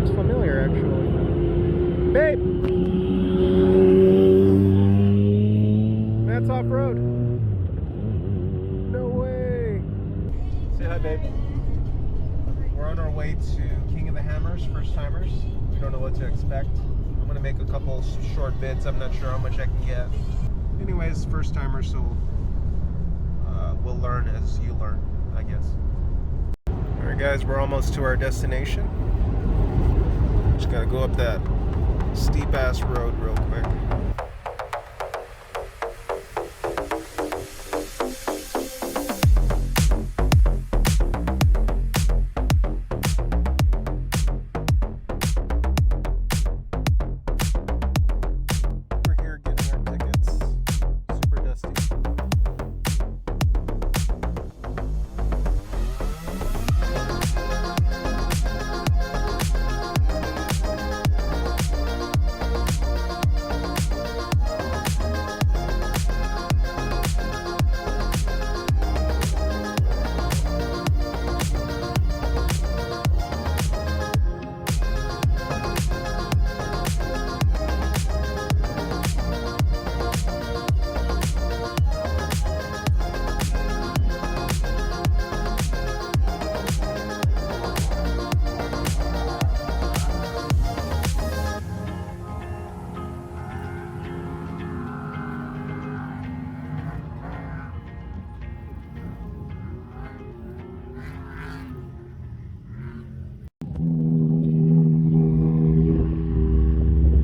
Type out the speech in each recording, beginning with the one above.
looks familiar, actually. Babe! That's off-road. No way! Say hi, babe. We're on our way to King of the Hammers, first timers. We don't know what to expect. I'm gonna make a couple short bits. I'm not sure how much I can get. Anyways, first timers, so we'll learn as you learn, I guess. Alright guys, we're almost to our destination. Just gotta go up that steep ass road real quick. We're here getting our tickets. Super dusty.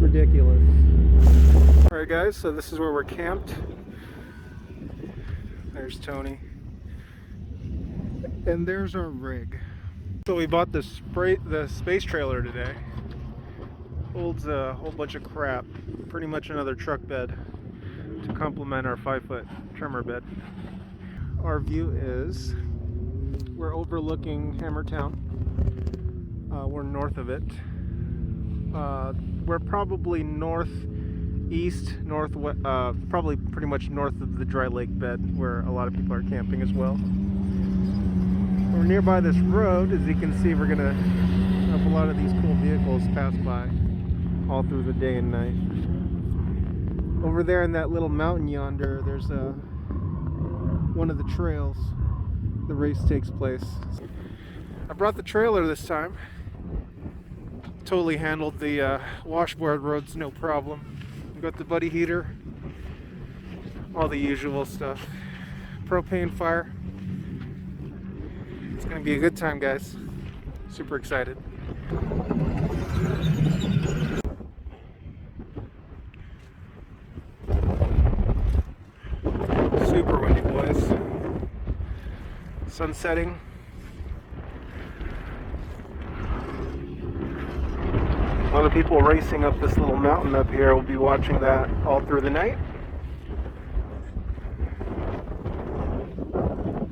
Ridiculous. Alright guys, so this is where we're camped. There's Tony. And there's our rig. So we bought the space trailer today. Holds a whole bunch of crap. Pretty much another truck bed to complement our 5-foot trimmer bed. Our view is, we're overlooking Hammertown. We're north of it. We're probably northeast, northwest, probably pretty much north of the dry lake bed where a lot of people are camping as well. We're nearby this road. As you can see, we're gonna have a lot of these cool vehicles pass by all through the day and night. Over there in that little mountain yonder, there's one of the trails the race takes place. I brought the trailer this time. Totally handled the washboard roads no problem. Got the buddy heater, all the usual stuff. Propane fire. It's gonna be a good time, guys. Super excited. Super windy, boys. Sun setting. A lot of people racing up this little mountain up here. We'll be watching that all through the night.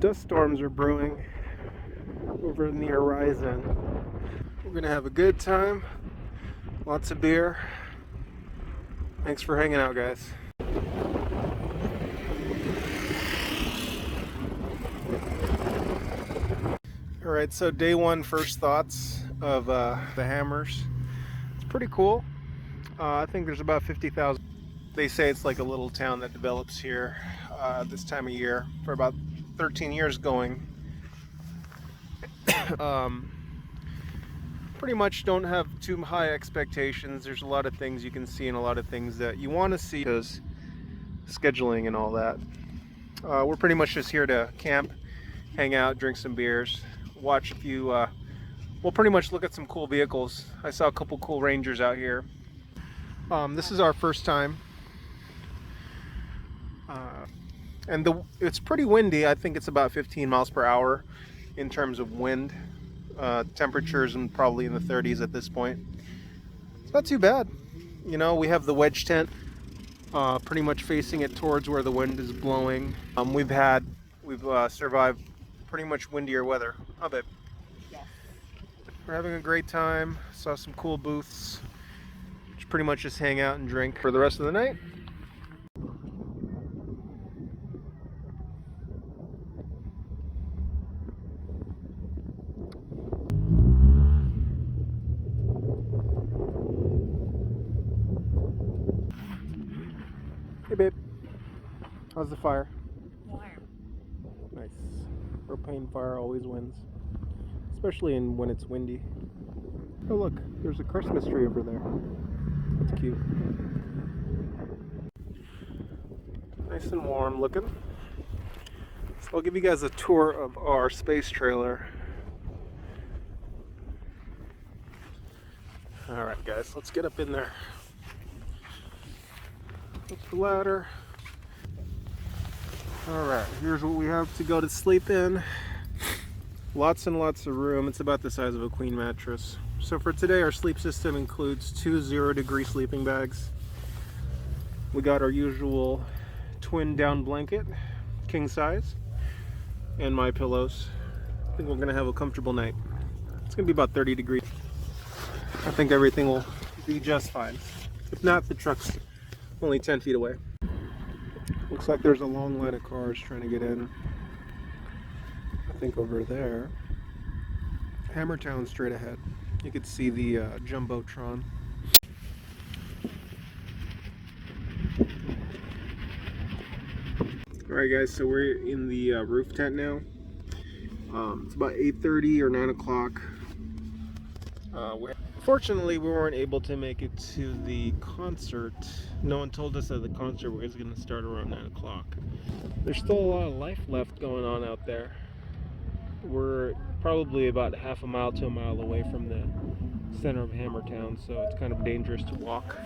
Dust storms are brewing over in the horizon. We're gonna have a good time. Lots of beer. Thanks for hanging out, guys. Alright, so day one, first thoughts of the Hammers. Pretty cool. I think there's about 50,000. They say it's like a little town that develops here this time of year for about 13 years going. Pretty much don't have too high expectations. There's a lot of things you can see and a lot of things that you want to see because scheduling and all that. We're pretty much just here to camp, hang out, drink some beers, watch a few we'll pretty much look at some cool vehicles. I saw a couple cool Rangers out here. This is our first time. And it's pretty windy. I think it's about 15 miles per hour in terms of wind. Temperatures and probably in the 30s at this point. It's not too bad. You know, we have the wedge tent pretty much facing it towards where the wind is blowing. We've survived pretty much windier weather. Huh, babe? We're having a great time. Saw some cool booths. Just pretty much just hang out and drink for the rest of the night. How's the fire? Warm. Nice. Propane fire always wins, especially when it's windy. Oh look, there's a Christmas tree over there. That's cute. Nice and warm looking. So I'll give you guys a tour of our space trailer. Alright guys, let's get up in there. Up the ladder. Alright, here's what we have to go to sleep in. Lots and lots of room. It's about the size of a queen mattress. So for today, our sleep system includes 2 0-degree sleeping bags. We got our usual twin down blanket, king size, and my pillows. I think we're gonna have a comfortable night. It's gonna be about 30 degrees. I think everything will be just fine. If not, the truck's only 10 feet away. Looks like there's a long line of cars trying to get in. I think over there. Hammertown straight ahead. You could see the Jumbotron. Alright guys, so we're in the roof tent now. It's about 8:30 or 9 o'clock. Fortunately, we weren't able to make it to the concert. No one told us that the concert was going to start around 9 o'clock. There's still a lot of life left going on out there. We're probably about half a mile to a mile away from the center of Hammertown, so it's kind of dangerous to walk.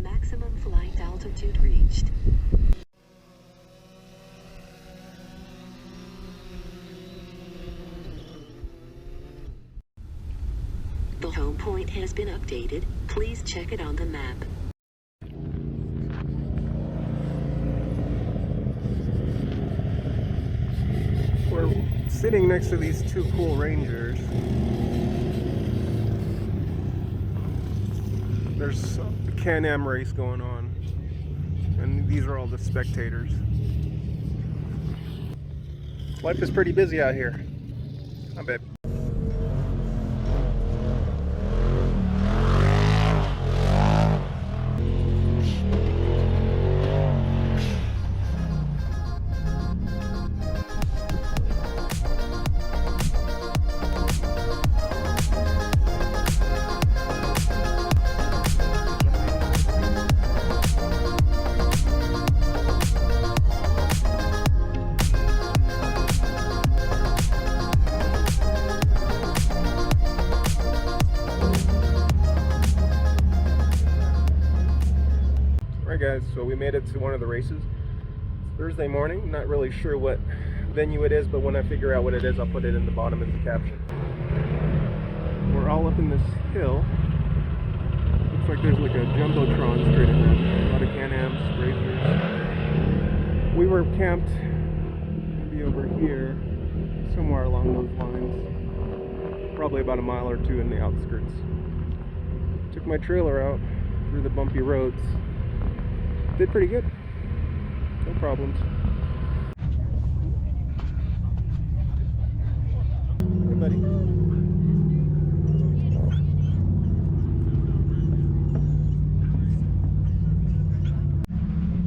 Maximum flight altitude reached. The home point has been updated. Please check it on the map. We're sitting next to these two cool Rangers. There's a Can-Am race going on, and these are all the spectators. Life is pretty busy out here. I bet. Guys, so we made it to one of the races. It's Thursday morning. Not really sure what venue it is, but when I figure out what it is, I'll put it in the bottom as a caption. We're all up in this hill. Looks like there's like a Jumbotron straight ahead. A lot of Can-Ams, racers. We were camped maybe over here, somewhere along those lines. Probably about a mile or two in the outskirts. Took my trailer out through the bumpy roads. Did pretty good. No problems. Hey, buddy.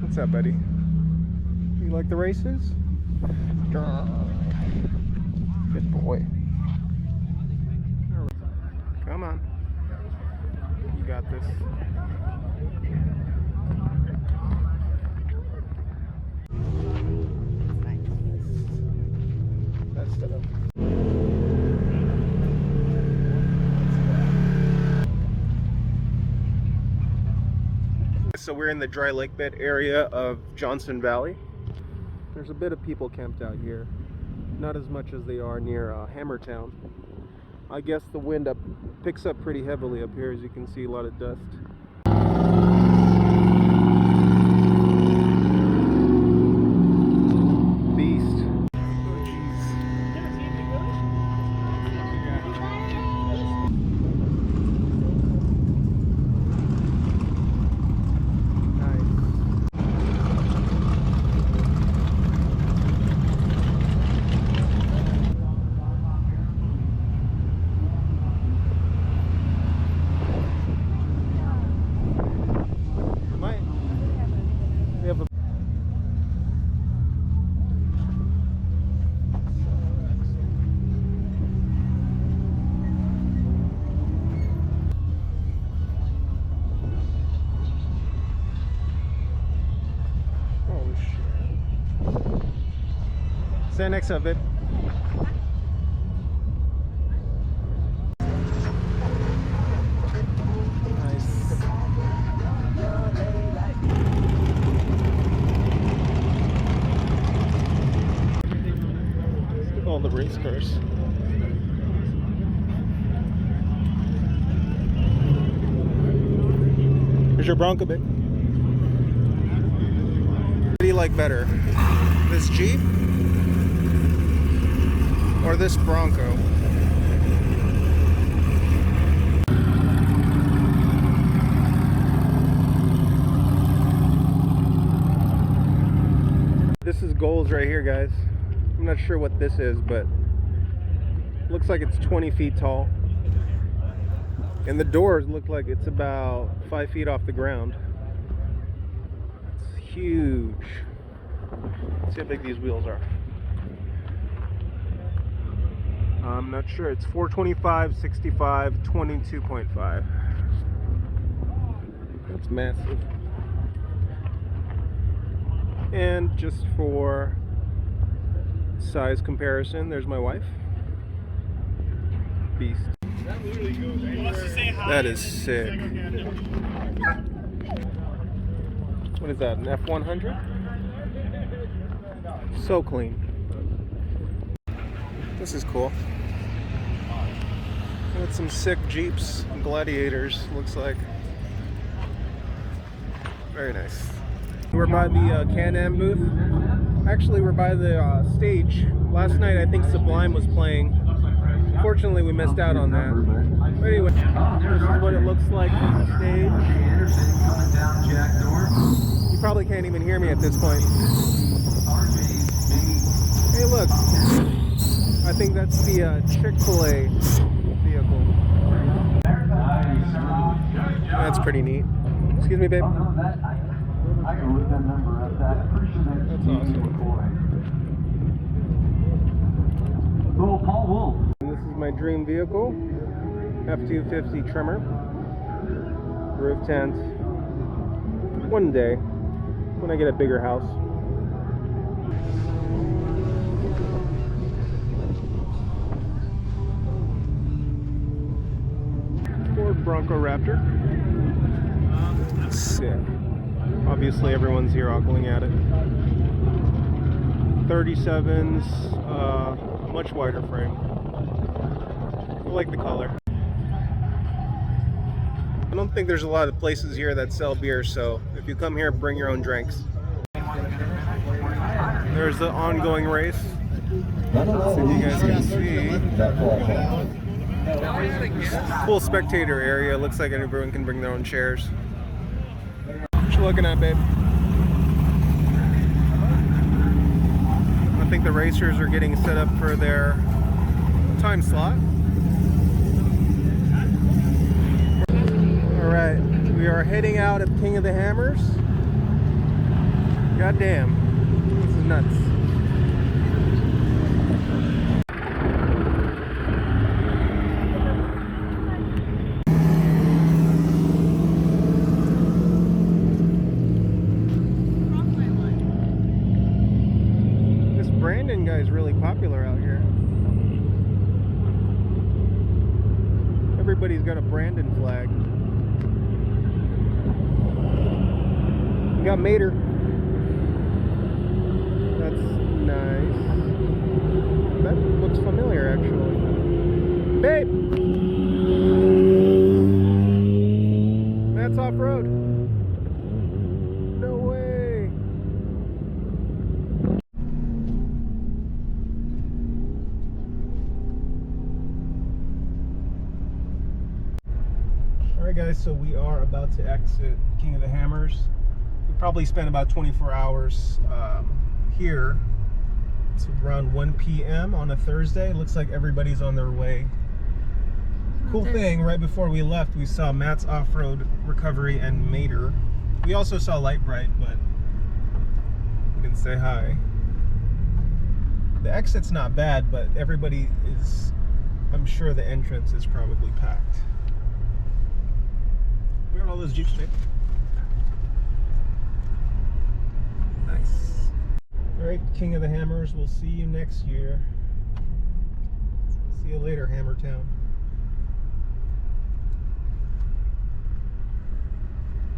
What's up, buddy? You like the races? Good boy. Come on. You got this. So we're in the dry lake bed area of Johnson Valley. There's a bit of people camped out here. Not as much as they are near Hammertown. I guess the wind picks up pretty heavily up here, as you can see, a lot of dust. Beast. Oh, Stand next to it, babe. Nice. Look at all the race cars. Here's your Bronco, babe. What do you like better? This Jeep or this Bronco? This is Goals right here, guys. I'm not sure what this is, but looks like it's 20 feet tall. And the doors look like it's about 5 feet off the ground. It's huge. Let's see how big these wheels are. I'm not sure. It's 425, 65, 22.5. That's massive. And just for size comparison, there's my wife. Beast. That is sick. What is that, an F100? So clean. This is cool. Got some sick Jeeps and Gladiators, looks like. Very nice. We're by the Can-Am booth. Actually, we're by the stage. Last night, I think Sublime was playing. Unfortunately, we missed out on that. But anyway, this is what it looks like from the stage. You probably can't even hear me at this point. Hey, look. I think that's the Chick-fil-A vehicle. That's pretty neat. Excuse me, babe. I can look that number up. That's awesome. Little Paul Wolf. This is my dream vehicle, F-250 Trimmer, roof tent. One day, when I get a bigger house. Ford Bronco Raptor. Sick. Obviously, everyone's here ogling at it. 37s, much wider frame. I like the color. I don't think there's a lot of places here that sell beer, so if you come here, bring your own drinks. There's the ongoing race. So you guys can see. Full spectator area. Looks like everyone can bring their own chairs. What you looking at, babe? I think the racers are getting set up for their time slot. Alright, we are heading out of King of the Hammers. God damn, this is nuts. This Brandon guy is really popular out here. Everybody's got a Brandon flag. We got Mater. That's nice. That looks familiar, actually. Babe! That's off-road. No way. Alright guys, so we are about to exit King of the Hammers. We probably spent about 24 hours here. It's around 1 p.m. on a Thursday. Looks like everybody's on their way. Cool thing, right before we left, we saw Matt's Off-Road Recovery and Mater. We also saw Light Bright, but we didn't say hi. The exit's not bad, but everybody is, I'm sure the entrance is probably packed. Where are all those Jeeps, babe? Nice. All right, King of the Hammers. We'll see you next year. See you later, Hammertown.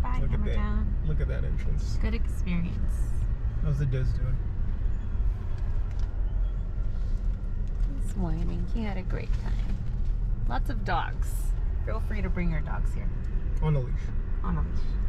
Bye, Look at that. Hammertown. Look at that entrance. Good experience. How's the Diz doing? This morning, he had a great time. Lots of dogs. Feel free to bring your dogs here On a leash. on a leash.